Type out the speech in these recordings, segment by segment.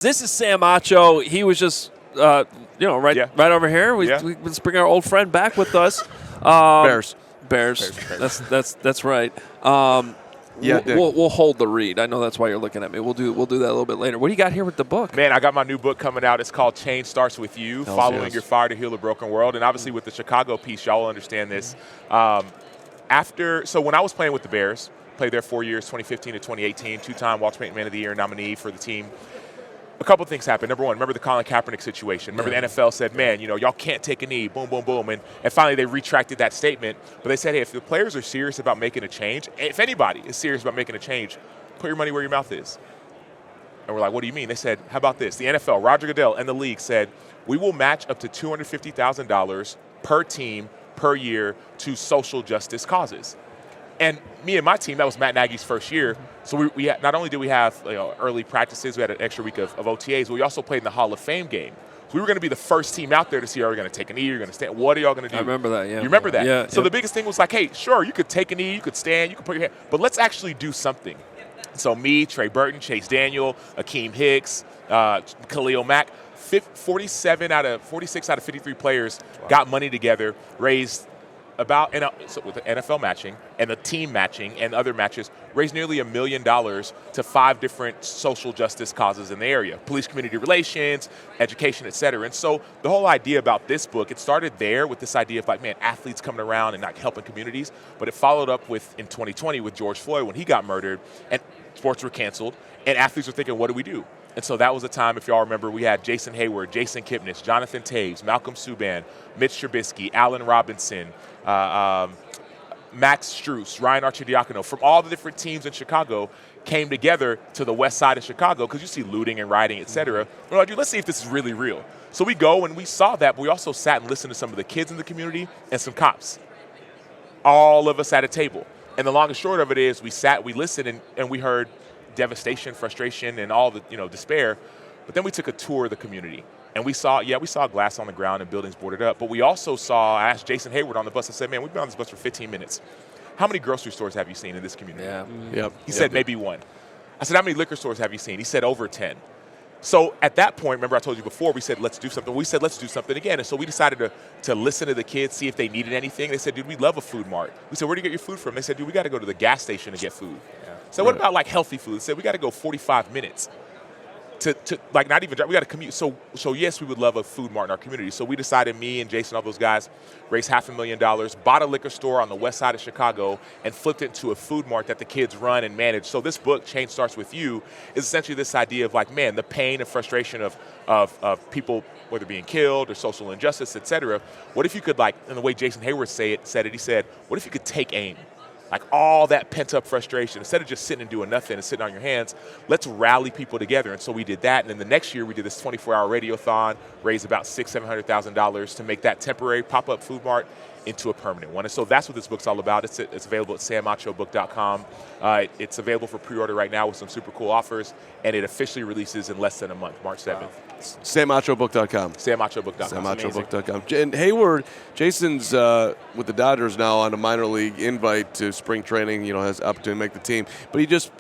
This is Sam Acho. He was just, right over here. Let's bring our old friend back with us. Bears. That's right. We'll hold the read. I know that's why you're looking at me. We'll do that a little bit later. What do you got here with the book? Man, I got my new book coming out. It's called Change Starts With You, Following Your Fire to Heal a Broken World. And obviously with the Chicago piece, y'all will understand this. So when I was playing with the Bears, played there 4 years, 2015 to 2018, two-time Walter Payton Man of the Year nominee for the team. A couple things happened. Number one, remember the Colin Kaepernick situation. Remember the NFL said, man, y'all can't take a knee, boom, boom, boom. And finally they retracted that statement. But they said, hey, if the players are serious about making a change, if anybody is serious about making a change, put your money where your mouth is. And we're like, what do you mean? They said, how about this? The NFL, Roger Goodell, and the league said, we will match up to $250,000 per team per year to social justice causes. And me and my team, that was Matt Nagy's first year. So we not only did we have early practices, we had an extra week of OTAs, but we also played in the Hall of Fame game. So we were going to be the first team out there to see, are we going to take a knee, you're going to stand, what are y'all going to do? I remember that, yeah. You remember that? Yeah. So the biggest thing was like, hey, sure, you could take a knee, you could stand, you could put your hand, but let's actually do something. So me, Trey Burton, Chase Daniel, Akeem Hicks, Khalil Mack, 46 out of 53 players got money together, raised so with the NFL matching and the team matching and other matches, raised nearly $1 million to 5 different social justice causes in the area: police community relations, education, et cetera. And so the whole idea about this book, it started there with this idea of like, man, athletes coming around and not helping communities, but it followed up with in 2020 with George Floyd when he got murdered and sports were canceled and athletes were thinking, what do we do? And so that was a time, if y'all remember, we had Jason Heyward, Jason Kipnis, Jonathan Taves, Malcolm Subban, Mitch Trubisky, Allen Robinson, Max Strus, Ryan Arcidiacono, from all the different teams in Chicago came together to the west side of Chicago because you see looting and rioting, et cetera. We're like, dude, let's see if this is really real. So we go and we saw that, but we also sat and listened to some of the kids in the community and some cops. All of us at a table. And the long and short of it is we sat, we listened, and we heard devastation, frustration, and all the despair. But then we took a tour of the community. And we saw glass on the ground and buildings boarded up. But we also I asked Jason Heyward on the bus, I said, man, we've been on this bus for 15 minutes. How many grocery stores have you seen in this community? Yeah. Yep. He said, maybe one. I said, how many liquor stores have you seen? He said, over 10. So at that point, remember I told you before, we said, let's do something. We said, let's do something again. And so we decided to listen to the kids, see if they needed anything. They said, dude, we love a food mart. We said, where do you get your food from? They said, dude, we got to go to the gas station to get food. Yeah. So what about like healthy food? They said, we got to go 45 minutes. To like not even drive, we got to commute. So yes, we would love a food mart in our community. So we decided, me and Jason, all those guys, raised $500,000, bought a liquor store on the west side of Chicago, and flipped it into a food mart that the kids run and manage. So this book, Change Starts With You, is essentially this idea of like, man, the pain and frustration of people, whether being killed or social injustice, et cetera. What if you could, like, in the way Jason Heyward said it, he said, what if you could take aim? Like all that pent-up frustration, instead of just sitting and doing nothing and sitting on your hands, let's rally people together. And so we did that. And then the next year we did this 24-hour radiothon, raised about $600,000-$700,000 to make that temporary pop-up food mart into a permanent one. And so that's what this book's all about. It's available at samachobook.com. It's available for pre-order right now with some super cool offers, and it officially releases in less than a month, March 7th. Wow. samachobook.com. samachobook.com. samachobook.com. And Heyward, Jason's with the Dodgers now on a minor league invite to spring training, has up to make the team. But he just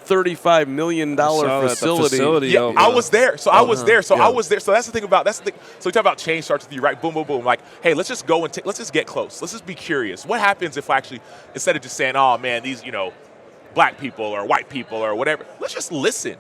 $35 million facility. Yeah, I was there. So I was there. So that's the thing about So we talk about change starts with you, right? Boom, boom, boom. Like, hey, let's just go and let's just get close. Let's just be curious. What happens if actually, instead of just saying, oh man, these black people or white people or whatever, let's just listen.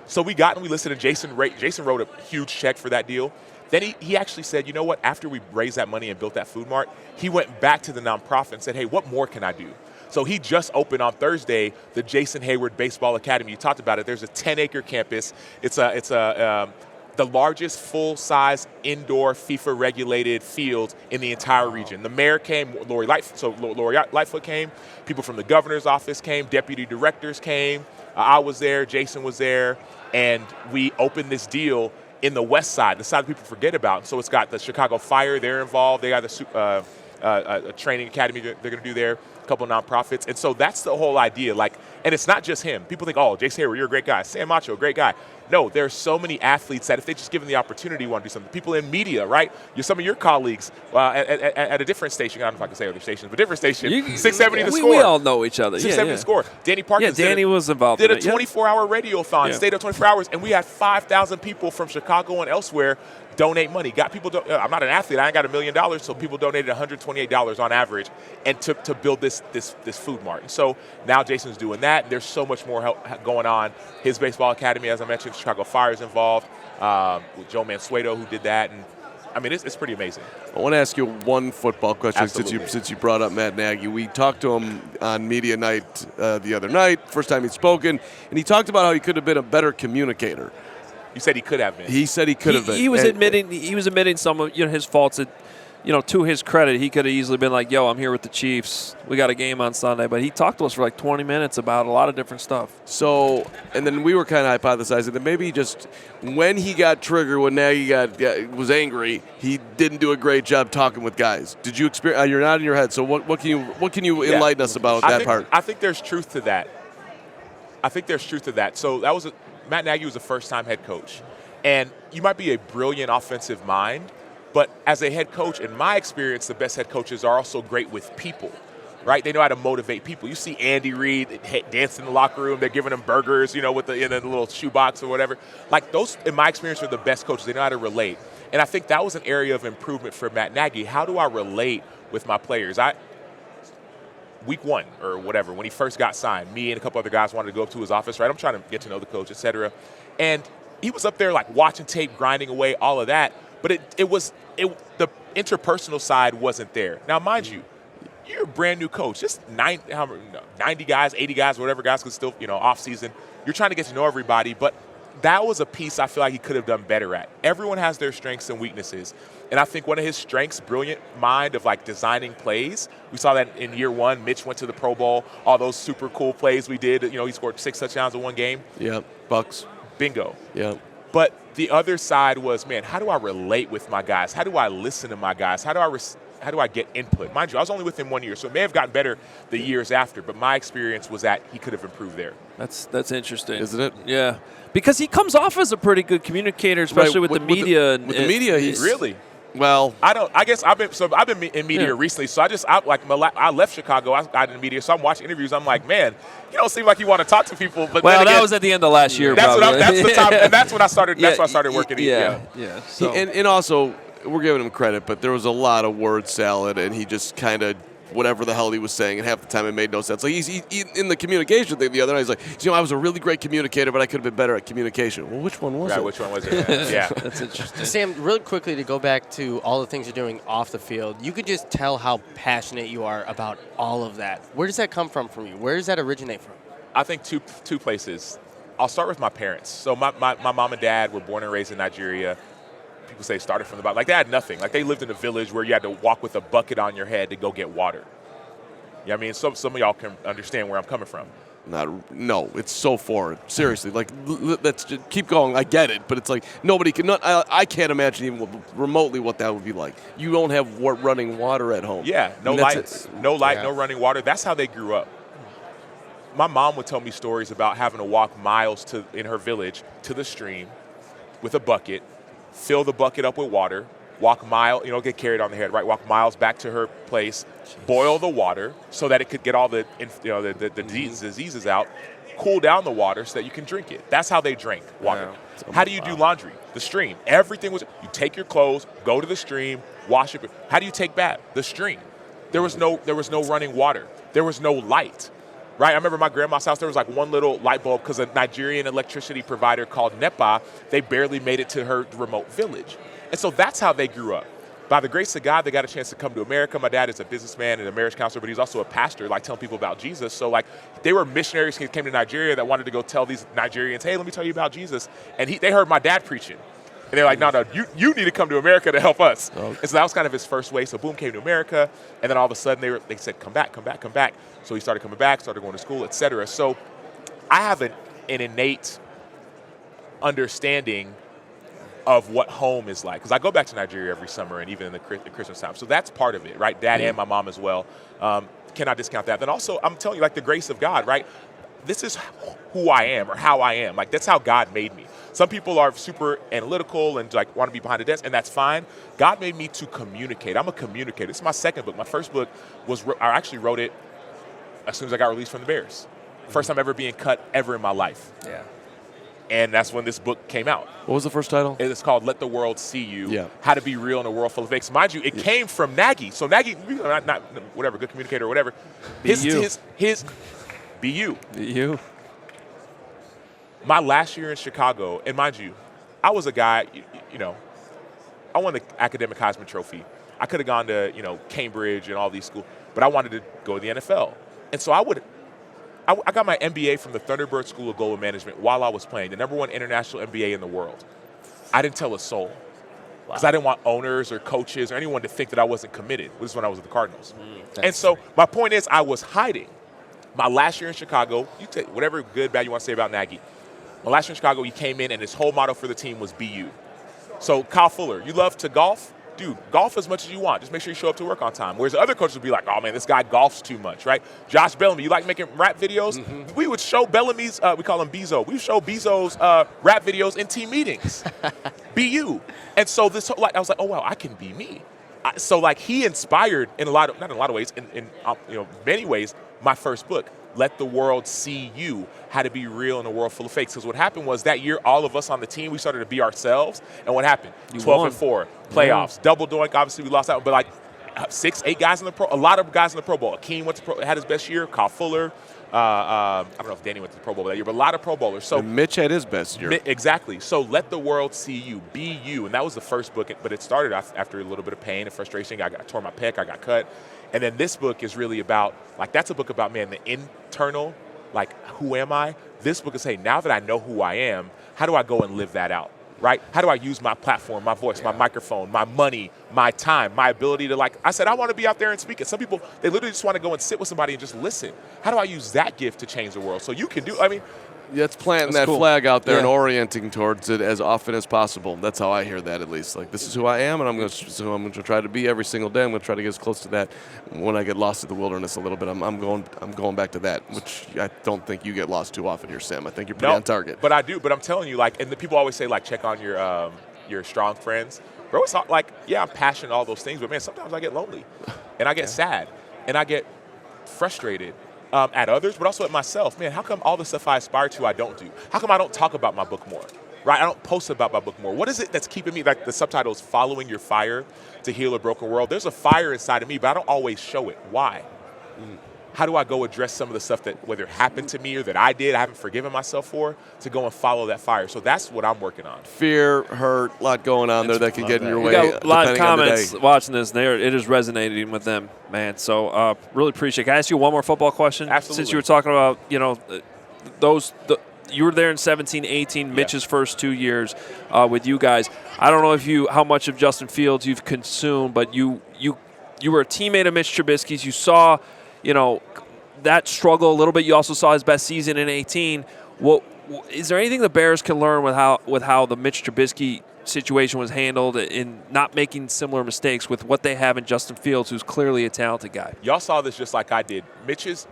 So we listened, and Jason wrote a huge check for that deal. Then he actually said, you know what? After we raised that money and built that food mart, he went back to the nonprofit and said, hey, what more can I do? So he just opened on Thursday the Jason Heyward Baseball Academy. You talked about it. There's a 10-acre campus. It's the largest full-size indoor FIFA-regulated field in the entire region. The mayor came, Lori Lightfoot came. People from the governor's office came. Deputy directors came. I was there. Jason was there. And we opened this deal in the west side, the side that people forget about. So it's got the Chicago Fire. They're involved. They got a training academy they're going to do there. Couple of nonprofits. And so that's the whole idea. Like, And it's not just him. People think, oh, Jason Heyward, you're a great guy. Sam Acho, great guy. No, there's so many athletes that if they just given the opportunity, want to do something. People in media, right? Some of your colleagues at a different station. I don't know if I can say other stations, but different station. 670 The Score. We all know each other. 670 The Score. Danny Parkins. Danny was involved. Did a 24-hour radiothon. Stayed up 24 hours, and we had 5,000 people from Chicago and elsewhere donate money. Got people. I'm not an athlete. I ain't got $1 million, so people donated $128 on average, and to build this food mart. And so now Jason's doing that. There's so much more help going on. His baseball academy, as I mentioned, Chicago Fire's involved with Joe Mansueto, who did that, and I mean it's pretty amazing. I want to ask you one football question since you brought up Matt Nagy. We talked to him on media night the other night, first time he'd spoken, and he talked about how he could have been a better communicator. You said he could have been. He said he could have been. He was admitting some of his faults. That, to his credit, he could have easily been like, "Yo, I'm here with the Chiefs. We got a game on Sunday." But he talked to us for like 20 minutes about a lot of different stuff. So, and then we were kind of hypothesizing that maybe just when he got triggered, when Nagy was angry, he didn't do a great job talking with guys. Did you experience? You're nodding your head. So what can you enlighten us about that part? I think there's truth to that. So Matt Nagy was a first-time head coach. And you might be a brilliant offensive mind, but as a head coach, in my experience, the best head coaches are also great with people, right? They know how to motivate people. You see Andy Reid dancing in the locker room. They're giving them burgers, with the little shoebox or whatever. Like those, in my experience, are the best coaches. They know how to relate. And I think that was an area of improvement for Matt Nagy. How do I relate with my players? Week 1 or whatever, when he first got signed, me and a couple other guys wanted to go up to his office, right? I'm trying to get to know the coach, et cetera. And he was up there like watching tape, grinding away, all of that. But the interpersonal side wasn't there. Now, mind you, you're a brand new coach. Just 90 guys, 80 guys, whatever guys could still, off season. You're trying to get to know everybody, but that was a piece I feel like he could have done better at. Everyone has their strengths and weaknesses. And I think one of his strengths, brilliant mind of like designing plays. We saw that in year 1. Mitch went to the Pro Bowl. All those super cool plays we did. He scored 6 touchdowns in one game. Yeah, Bucks. Bingo. Yeah. But the other side was, man, how do I relate with my guys? How do I listen to my guys? How do I get input? Mind you, I was only with him 1 year, so it may have gotten better the years after. But my experience was that he could have improved there. That's interesting, isn't it? Yeah, because he comes off as a pretty good communicator, especially with the media. With the media, he's really. Well, I guess I've been in media recently, so I left Chicago. I got in media, so I'm watching interviews. I'm like, man, you don't seem like you want to talk to people. But well, that was at the end of last year. That's the time, and that's when I started. That's when I started working. Yeah. So. And also, we're giving him credit, but there was a lot of word salad, and he just kind of whatever the hell he was saying, and half the time it made no sense. Like he in the communication thing the other night, he's like, I was a really great communicator, but I could have been better at communication. Well, which one was it? Which one was it? Yeah. That's interesting. Sam, really quickly to go back to all the things you're doing off the field, you could just tell how passionate you are about all of that. Where does that come from you? Where does that originate from? I think two places. I'll start with my parents. So my mom and dad were born and raised in Nigeria. People say started from the bottom. Like they had nothing. Like they lived in a village where you had to walk with a bucket on your head to go get water. You know what I mean? Some of y'all can understand where I'm coming from. No, it's so foreign. Seriously, like let's just keep going. I get it, but it's like nobody can. I can't imagine even remotely what that would be like. You don't have running water at home. Yeah, no lights, no running water. That's how they grew up. My mom would tell me stories about having to walk miles in her village to the stream with a bucket, fill the bucket up with water, walk mile, get carried on the head, right? Walk miles back to her place, boil the water so that it could get all the diseases out, cool down the water so that you can drink it. That's how they drank water. Yeah. How do you do laundry? The stream. Everything was, you take your clothes, go to the stream, wash it. How do you take bath? The stream. There was no running water. There was no light. Right, I remember my grandma's house, there was like one little light bulb because a Nigerian electricity provider called NEPA, they barely made it to her remote village. And so that's how they grew up. By the grace of God, they got a chance to come to America. My dad is a businessman and a marriage counselor, but he's also a pastor, like telling people about Jesus. So like they were missionaries who came to Nigeria that wanted to go tell these Nigerians, hey, let me tell you about Jesus. And they heard my dad preaching. And they're like, no, you need to come to America to help us. Okay. And so that was kind of his first way. So boom, came to America. And then all of a sudden they said, come back. So he started coming back, started going to school, et cetera. So I have an innate understanding of what home is like. Because I go back to Nigeria every summer and even in the Christmas time. So that's part of it, right? Dad and my mom as well. Cannot discount that. Then also, I'm telling you, like the grace of God, right? this is who I am or how I am. Like, that's how God made me. Some people are super analytical and like want to be behind the desk, and that's fine. God made me to communicate. I'm a communicator. This is my second book. My first book I actually wrote it as soon as I got released from the Bears. First time ever being cut ever in my life. Yeah. And that's when this book came out. What was the first title? It's called Let the World See You, Yeah. How to Be Real in a World Full of Fakes. Mind you, it came from Nagy. So Nagy, not whatever, good communicator or whatever. Be you. Be you. Be you. My last year in Chicago, and mind you, I was a guy, I won the academic Heisman Trophy. I could have gone to, Cambridge and all these schools, but I wanted to go to the NFL. And so I got my MBA from the Thunderbird School of Global Management while I was playing, the #1 international MBA in the world. I didn't tell a soul because I didn't want owners or coaches or anyone to think that I wasn't committed. This is when I was with the Cardinals. And so my point is I was hiding. My last year in Chicago, you take whatever good, bad you want to say about Nagy. My last year in Chicago, he came in and his whole motto for the team was be you. So Kyle Fuller, you love to golf? Dude, golf as much as you want. Just make sure you show up to work on time. Whereas the other coaches would be like, oh, man, this guy golfs too much, right? Josh Bellamy, you like making rap videos? Mm-hmm. We would show Bellamy's, we call him Bezo. We would show Bezo's rap videos in team meetings. Be you. And so I was like, oh, wow, I can be me. So he inspired not in a lot of ways, in many ways, my first book, Let the World See You, How to Be Real in a World Full of Fakes. Because what happened was that year, all of us on the team, we started to be ourselves. And what happened? 12-4, playoffs, double doink. Obviously, we lost out, but 6, 8 guys in the Pro. A lot of guys in the Pro Bowl. Akeem had his best year. Kyle Fuller. I don't know if Danny went to the Pro Bowl that year, but a lot of Pro Bowlers. So and Mitch had his best year. Exactly. So Let the World See You, Be You. And that was the first book, but it started after a little bit of pain and frustration. I tore my pec. I got cut. And then this book is really about, that's a book about, man, the internal, who am I? This book is saying, now that I know who I am, how do I go and live that out, right? How do I use my platform, my voice, my microphone, my money, my time, my ability to, I said, I want to be out there and speak. And some people, they literally just want to go and sit with somebody and just listen. How do I use that gift to change the world? So you can That's planting that flag out there and orienting towards it as often as possible. That's how I hear that, at least. This is who I am, and I'm going to try to be every single day. I'm going to try to get as close to that. When I get lost in the wilderness a little bit, I'm going back to that, which I don't think you get lost too often here, Sam. I think you're pretty on target. But I do. But I'm telling you, and the people always say, check on your strong friends. Bro, it's not I'm passionate, all those things, but man, sometimes I get lonely, and I get sad, and I get frustrated. At others, but also at myself. Man, how come all the stuff I aspire to I don't do? How come I don't talk about my book more? Right? I don't post about my book more. What is it that's keeping me, the subtitle is Following Your Fire to Heal a Broken World. There's a fire inside of me, but I don't always show it. Why? How do I go address some of the stuff that whether happened to me or that I did, I haven't forgiven myself for, to go and follow that fire? So that's what I'm working on. Fear, hurt, a lot going on there that can get in your way. We got a lot of comments watching this. It is resonating with them, man. So really appreciate it. Can I ask you one more football question? Absolutely. Since you were talking about, you were there in 17, 18, Mitch's first 2 years with you guys. I don't know how much of Justin Fields you've consumed, but you were a teammate of Mitch Trubisky's. You saw, that struggle a little bit. You also saw his best season in 18. Is there anything the Bears can learn with how the Mitch Trubisky situation was handled in not making similar mistakes with what they have in Justin Fields, who's clearly a talented guy? Y'all saw this just like I did. Mitch's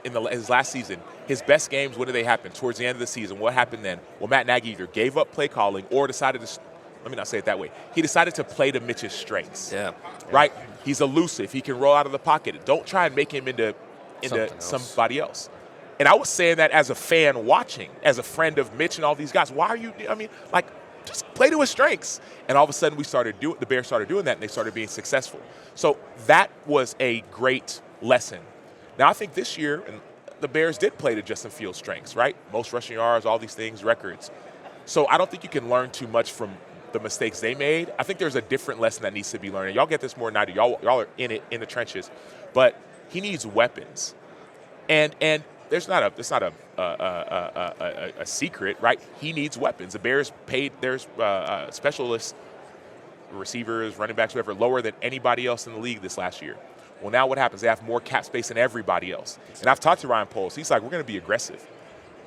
in his last season, his best games, when did they happen? Towards the end of the season. What happened then? Well, Matt Nagy either gave up play calling or decided to, let me not say it that way, he decided to play to Mitch's strengths. Yeah. Right? He's elusive. He can roll out of the pocket. Don't try and make him into somebody else. And I was saying that as a fan watching, as a friend of Mitch and all these guys. Why are you, just play to his strengths. And all of a sudden the Bears started doing that, and they started being successful. So that was a great lesson. Now I think this year, and the Bears did play to Justin Fields' strengths, right? Most rushing yards, all these things, records. So I don't think you can learn too much from the mistakes they made. I think there's a different lesson that needs to be learned. Y'all get this more than I do. Y'all are in it, in the trenches. But he needs weapons. And it's not a secret, right? He needs weapons. The Bears paid their specialists, receivers, running backs, whatever, lower than anybody else in the league this last year. Well, now what happens? They have more cap space than everybody else. And I've talked to Ryan Poles. He's like, we're going to be aggressive.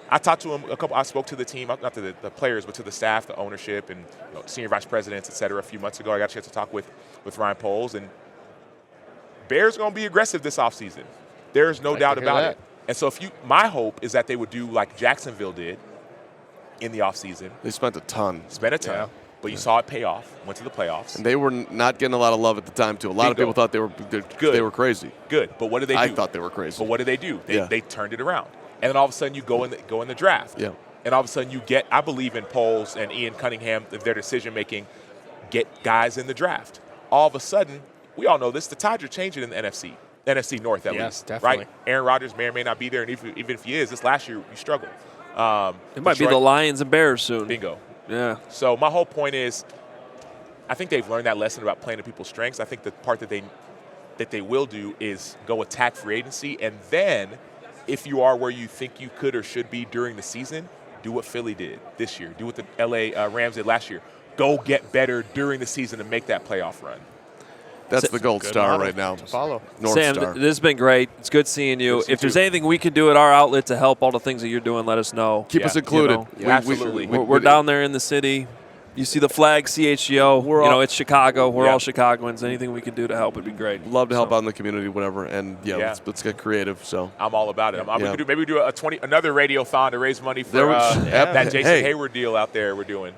I talked to him I spoke to the team, not to the players, but to the staff, the ownership, and senior vice presidents, et cetera, a few months ago. I got a chance to talk with Ryan Poles. And Bears are going to be aggressive this offseason. There's no doubt about it. And so my hope is that they would do like Jacksonville did in the offseason. They spent a ton. Yeah. But you saw it pay off, went to the playoffs. And they were not getting a lot of love at the time, too. A lot of people thought they were good. They were crazy. Good. But what did they do? I thought they were crazy. But what did they do? They turned it around. And then all of a sudden you go in the draft. Yeah. And all of a sudden you get, I believe in Poles and Ian Cunningham, their decision-making, get guys in the draft. All of a sudden, we all know this, the tides are changing in the NFC North at least. Yes, definitely. Right? Aaron Rodgers may or may not be there, and even if he is, this last year you struggled. It might be the Lions and Bears soon. Bingo. Yeah. So my whole point is, I think they've learned that lesson about playing to people's strengths. I think the part that they will do is go attack free agency, and then if you are where you think you could or should be during the season, do what Philly did this year. Do what the LA Rams did last year. Go get better during the season and make that playoff run. That's the gold star right now. Follow. North Sam, Star. this has been great. It's good seeing you. If there's anything we can do at our outlet to help all the things that you're doing, let us know. Keep us included. Absolutely. We're down there in the city. You see the flag, CHGO. It's Chicago. We're all Chicagoans. Anything we can do to help would be great. Love to help out in the community, whatever. And, let's get creative. So I'm all about it. Maybe we do another radiothon to raise money for that Jason Heyward deal out there we're doing.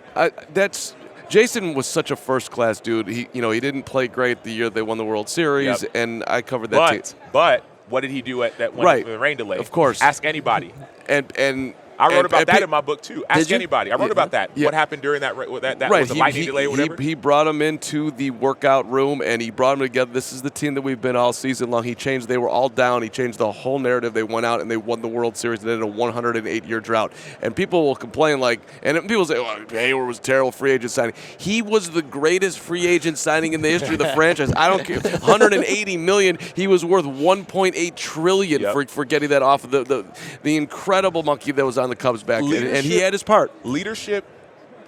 Jason was such a first-class dude. He didn't play great the year they won the World Series, and I covered that team. But what did he do at that when the rain delay? Of course. Ask anybody. And I wrote about that in my book, too. Ask anybody. I wrote about that. Yeah. What happened during that was the lightning delay or whatever? He brought him into the workout room, and he brought them together. This is the team that we've been all season long. They were all down. He changed the whole narrative. They went out, and they won the World Series and ended a 108-year drought. And people will complain and people say, Heyward was a terrible free agent signing. He was the greatest free agent signing in the history of the franchise. I don't care. $180 million. He was worth $1.8 trillion for getting that off of the incredible monkey that was on the Cubs back then, and he had his part. Leadership,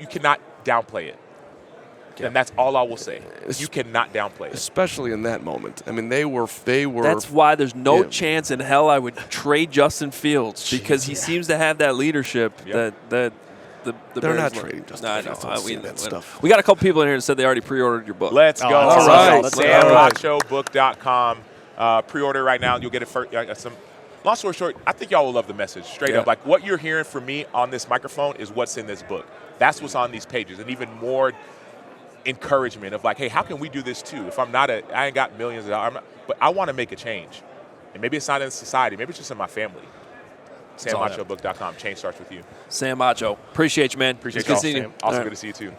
you cannot downplay it. And that's all I will say. You cannot downplay it. Especially in that moment. I mean, they were. That's why there's no chance in hell I would trade Justin Fields, because he seems to have that leadership that the They're Bears not learn. trading Justin No, I Fields. know. That stuff. We got a couple people in here that said they already pre-ordered your book. Let's go. all right. SamAchoBook.com. Pre-order right now. You'll get it for some. Long story short, I think y'all will love the message. Straight up. Like, what you're hearing from me on this microphone is what's in this book. That's what's on these pages. And even more encouragement of like, hey, how can we do this too? If I ain't got millions of dollars, but I want to make a change. And maybe it's not in society. Maybe it's just in my family. SamAchoBook.com. Change starts with you. Sam Acho. Appreciate you, man. Appreciate you. Sam. Also good to see you too.